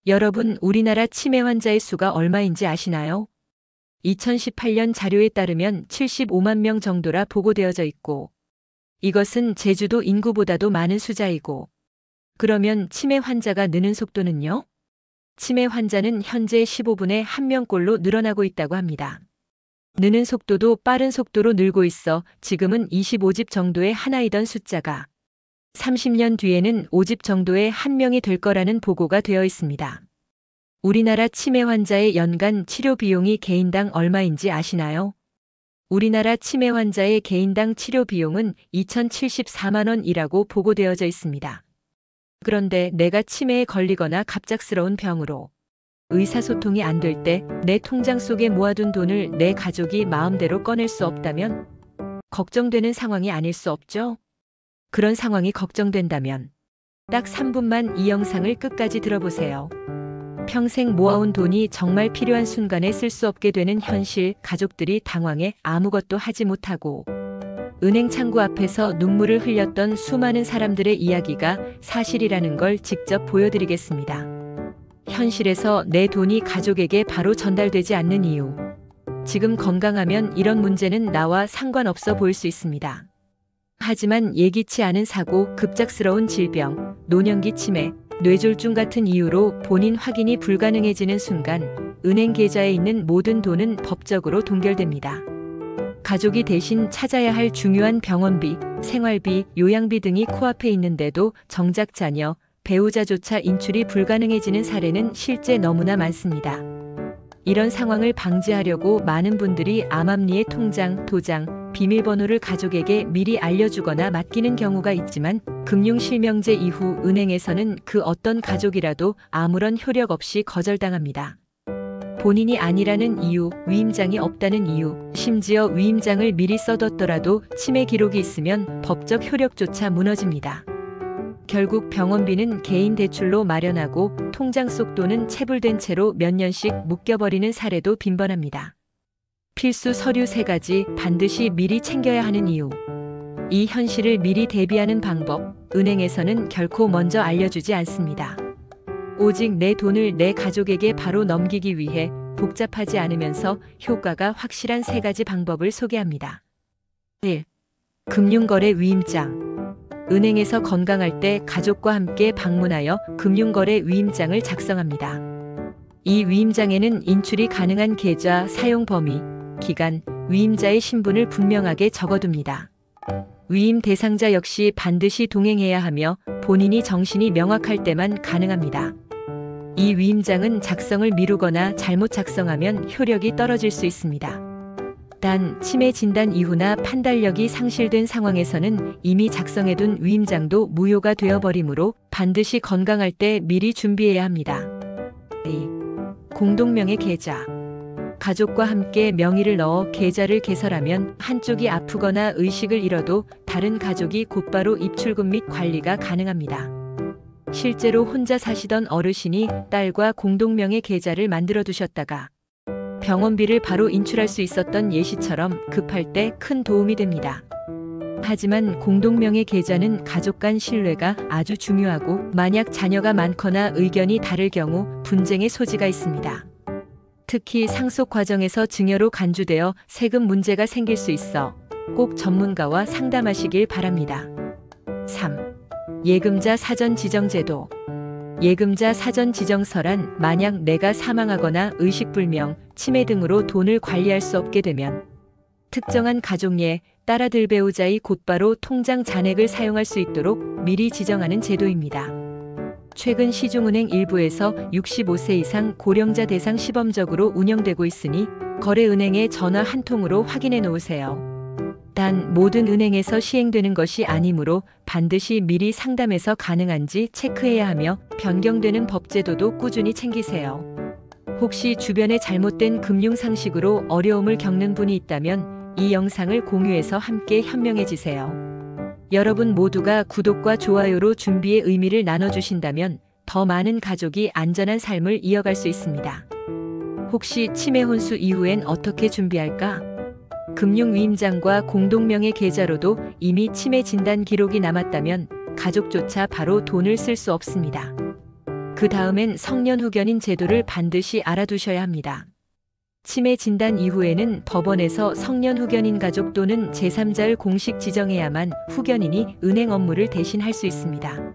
여러분, 우리나라 치매 환자의 수가 얼마인지 아시나요? 2018년 자료에 따르면 75만 명 정도라 보고되어져 있고, 이것은 제주도 인구보다도 많은 숫자이고, 그러면 치매 환자가 느는 속도는요? 치매 환자는 현재 15분에 1명꼴로 늘어나고 있다고 합니다. 느는 속도도 빠른 속도로 늘고 있어 지금은 25집 정도의 하나이던 숫자가 30년 뒤에는 5집 정도의 1명이 될 거라는 보고가 되어 있습니다. 우리나라 치매 환자의 연간 치료 비용이 개인당 얼마인지 아시나요? 우리나라 치매 환자의 개인당 치료 비용은 2,074만 원이라고 보고되어져 있습니다. 그런데 내가 치매에 걸리거나 갑작스러운 병으로 의사소통이 안 될 때 내 통장 속에 모아둔 돈을 내 가족이 마음대로 꺼낼 수 없다면 걱정되는 상황이 아닐 수 없죠? 그런 상황이 걱정된다면 딱 3분만 이 영상을 끝까지 들어보세요. 평생 모아온 돈이 정말 필요한 순간에 쓸 수 없게 되는 현실, 가족들이 당황해 아무것도 하지 못하고 은행 창구 앞에서 눈물을 흘렸던 수많은 사람들의 이야기가 사실이라는 걸 직접 보여드리겠습니다. 현실에서 내 돈이 가족에게 바로 전달되지 않는 이유. 지금 건강하면 이런 문제는 나와 상관없어 보일 수 있습니다. 하지만 예기치 않은 사고, 급작스러운 질병, 노년기 치매, 뇌졸중 같은 이유로 본인 확인이 불가능해지는 순간 은행 계좌에 있는 모든 돈은 법적으로 동결됩니다. 가족이 대신 찾아야 할 중요한 병원비, 생활비, 요양비 등이 코앞에 있는데도 정작 자녀, 배우자조차 인출이 불가능해지는 사례는 실제 너무나 많습니다. 이런 상황을 방지하려고 많은 분들이 암암리의 통장, 도장, 비밀번호를 가족에게 미리 알려주거나 맡기는 경우가 있지만 금융실명제 이후 은행에서는 그 어떤 가족이라도 아무런 효력 없이 거절당합니다. 본인이 아니라는 이유, 위임장이 없다는 이유, 심지어 위임장을 미리 써뒀더라도 치매 기록이 있으면 법적 효력조차 무너집니다. 결국 병원비는 개인 대출로 마련하고 통장 속 돈은 체불된 채로 몇 년씩 묶여버리는 사례도 빈번합니다. 필수 서류 3가지 반드시 미리 챙겨야 하는 이유. 이 현실을 미리 대비하는 방법, 은행에서는 결코 먼저 알려주지 않습니다. 오직 내 돈을 내 가족에게 바로 넘기기 위해 복잡하지 않으면서 효과가 확실한 3가지 방법을 소개합니다. 1. 금융거래 위임장. 은행에서 건강할 때 가족과 함께 방문하여 금융거래 위임장을 작성합니다. 이 위임장에는 인출이 가능한 계좌, 사용 범위, 기간, 위임자의 신분을 분명하게 적어둡니다. 위임 대상자 역시 반드시 동행해야 하며 본인이 정신이 명확할 때만 가능합니다. 이 위임장은 작성을 미루거나 잘못 작성하면 효력이 떨어질 수 있습니다. 단, 치매 진단 이후나 판단력이 상실된 상황에서는 이미 작성해둔 위임장도 무효가 되어버리므로 반드시 건강할 때 미리 준비해야 합니다. 2. 공동명의 계좌. 가족과 함께 명의를 넣어 계좌를 개설하면 한쪽이 아프거나 의식을 잃어도 다른 가족이 곧바로 입출금 및 관리가 가능합니다. 실제로 혼자 사시던 어르신이 딸과 공동명의 계좌를 만들어 두셨다가 병원비를 바로 인출할 수 있었던 예시처럼 급할 때 큰 도움이 됩니다. 하지만 공동명의 계좌는 가족 간 신뢰가 아주 중요하고 만약 자녀가 많거나 의견이 다를 경우 분쟁의 소지가 있습니다. 특히 상속 과정에서 증여로 간주되어 세금 문제가 생길 수 있어 꼭 전문가와 상담하시길 바랍니다. 3. 예금자 사전 지정 제도. 예금자 사전 지정서란 만약 내가 사망하거나 의식불명, 치매 등으로 돈을 관리할 수 없게 되면 특정한 가족예, 딸아들 배우자의 곧바로 통장 잔액을 사용할 수 있도록 미리 지정하는 제도입니다. 최근 시중은행 일부에서 65세 이상 고령자 대상 시범적으로 운영되고 있으니 거래은행에 전화 한 통으로 확인해 놓으세요. 단 모든 은행에서 시행되는 것이 아니므로 반드시 미리 상담해서 가능한지 체크해야 하며 변경되는 법제도도 꾸준히 챙기세요. 혹시 주변에 잘못된 금융상식으로 어려움을 겪는 분이 있다면 이 영상을 공유해서 함께 현명해지세요. 여러분 모두가 구독과 좋아요로 준비의 의미를 나눠주신다면 더 많은 가족이 안전한 삶을 이어갈 수 있습니다. 혹시 치매 혼수 이후엔 어떻게 준비할까? 금융위임장과 공동명의 계좌로도 이미 치매 진단 기록이 남았다면 가족조차 바로 돈을 쓸 수 없습니다. 그 다음엔 성년 후견인 제도를 반드시 알아두셔야 합니다. 치매 진단 이후에는 법원에서 성년 후견인 가족 또는 제3자를 공식 지정해야만 후견인이 은행 업무를 대신할 수 있습니다.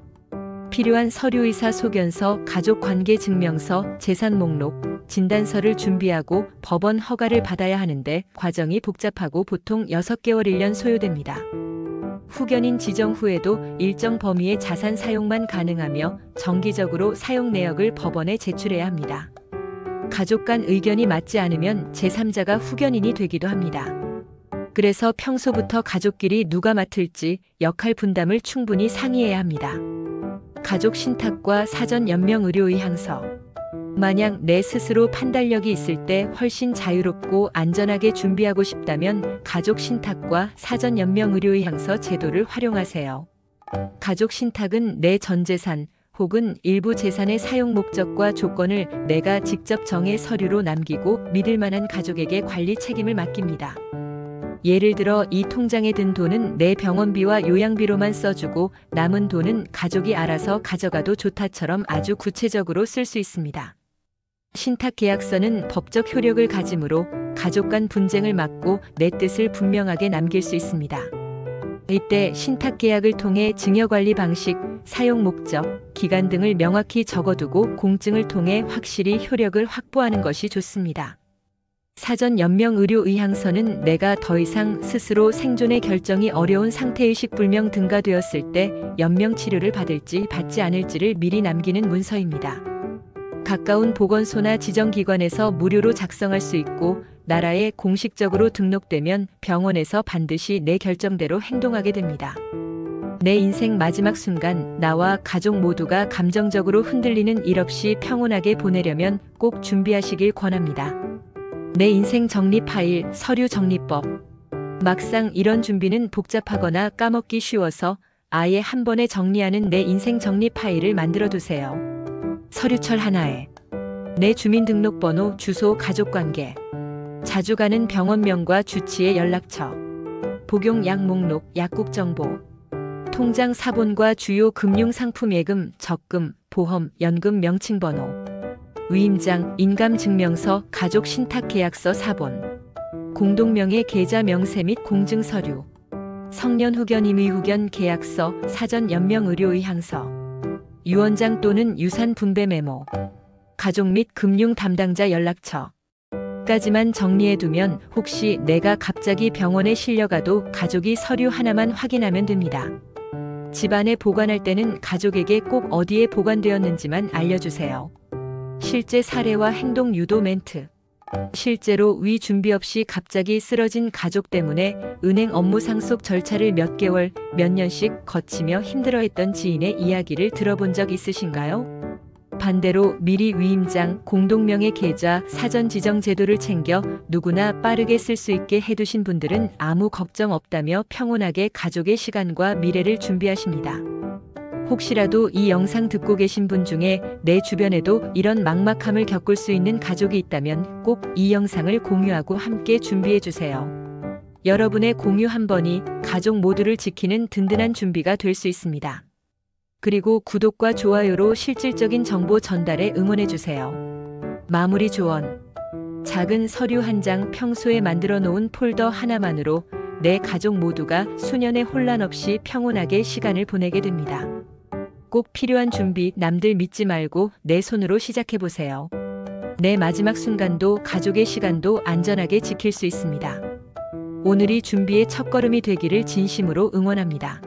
필요한 서류의사 소견서, 가족관계증명서, 재산 목록, 진단서를 준비하고 법원 허가를 받아야 하는데 과정이 복잡하고 보통 6개월 1년 소요됩니다. 후견인 지정 후에도 일정 범위의 자산 사용만 가능하며 정기적으로 사용 내역을 법원에 제출해야 합니다. 가족 간 의견이 맞지 않으면 제3자가 후견인이 되기도 합니다. 그래서 평소부터 가족끼리 누가 맡을지 역할 분담을 충분히 상의해야 합니다. 가족 신탁과 사전 연명 의료 의향서. 만약 내 스스로 판단력이 있을 때 훨씬 자유롭고 안전하게 준비하고 싶다면 가족 신탁과 사전 연명 의료 의향서 제도를 활용하세요. 가족 신탁은 내 전 재산 혹은 일부 재산의 사용 목적과 조건을 내가 직접 정해 서류로 남기고 믿을 만한 가족에게 관리 책임을 맡깁니다. 예를 들어 이 통장에 든 돈은 내 병원비와 요양비로만 써주고 남은 돈은 가족이 알아서 가져가도 좋다처럼 아주 구체적으로 쓸 수 있습니다. 신탁계약서는 법적 효력을 가지므로 가족 간 분쟁을 막고 내 뜻을 분명하게 남길 수 있습니다. 이때 신탁계약을 통해 증여관리 방식, 사용 목적, 기간 등을 명확히 적어두고 공증을 통해 확실히 효력을 확보하는 것이 좋습니다. 사전 연명 의료 의향서는 내가 더 이상 스스로 생존의 결정이 어려운 상태의식 불명 등가 되었을 때 연명 치료를 받을지 받지 않을지를 미리 남기는 문서입니다. 가까운 보건소나 지정기관에서 무료로 작성할 수 있고 나라에 공식적으로 등록되면 병원에서 반드시 내 결정대로 행동하게 됩니다. 내 인생 마지막 순간 나와 가족 모두가 감정적으로 흔들리는 일 없이 평온하게 보내려면 꼭 준비하시길 권합니다. 내 인생 정리 파일, 서류 정리법. 막상 이런 준비는 복잡하거나 까먹기 쉬워서 아예 한 번에 정리하는 내 인생 정리 파일을 만들어 두세요. 서류철 하나에 내 주민등록번호, 주소, 가족관계, 자주 가는 병원명과 주치의 연락처, 복용약 목록, 약국 정보, 통장 사본과 주요 금융상품 예금, 적금, 보험, 연금 명칭번호, 위임장, 인감증명서, 가족 신탁계약서 사본, 공동명의 계좌 명세 및 공증서류, 성년 후견 임의 후견 계약서, 사전 연명 의료 의향서, 유언장 또는 유산 분배 메모, 가족 및 금융 담당자 연락처 까지만 정리해두면 혹시 내가 갑자기 병원에 실려가도 가족이 서류 하나만 확인하면 됩니다. 집안에 보관할 때는 가족에게 꼭 어디에 보관되었는지만 알려주세요. 실제 사례와 행동 유도 멘트. 실제로 위 준비 없이 갑자기 쓰러진 가족 때문에 은행 업무 상속 절차를 몇 개월, 몇 년씩 거치며 힘들어했던 지인의 이야기를 들어본 적 있으신가요? 반대로 미리 위임장, 공동명의 계좌, 사전 지정 제도를 챙겨 누구나 빠르게 쓸 수 있게 해두신 분들은 아무 걱정 없다며 평온하게 가족의 시간과 미래를 준비하십니다. 혹시라도 이 영상 듣고 계신 분 중에 내 주변에도 이런 막막함을 겪을 수 있는 가족이 있다면 꼭 이 영상을 공유하고 함께 준비해 주세요. 여러분의 공유 한 번이 가족 모두를 지키는 든든한 준비가 될 수 있습니다. 그리고 구독과 좋아요로 실질적인 정보 전달에 응원해 주세요. 마무리 조언. 작은 서류 한 장, 평소에 만들어 놓은 폴더 하나만으로 내 가족 모두가 수년의 혼란 없이 평온하게 시간을 보내게 됩니다. 꼭 필요한 준비, 남들 믿지 말고 내 손으로 시작해 보세요. 내 마지막 순간도 가족의 시간도 안전하게 지킬 수 있습니다. 오늘이 준비의 첫걸음이 되기를 진심으로 응원합니다.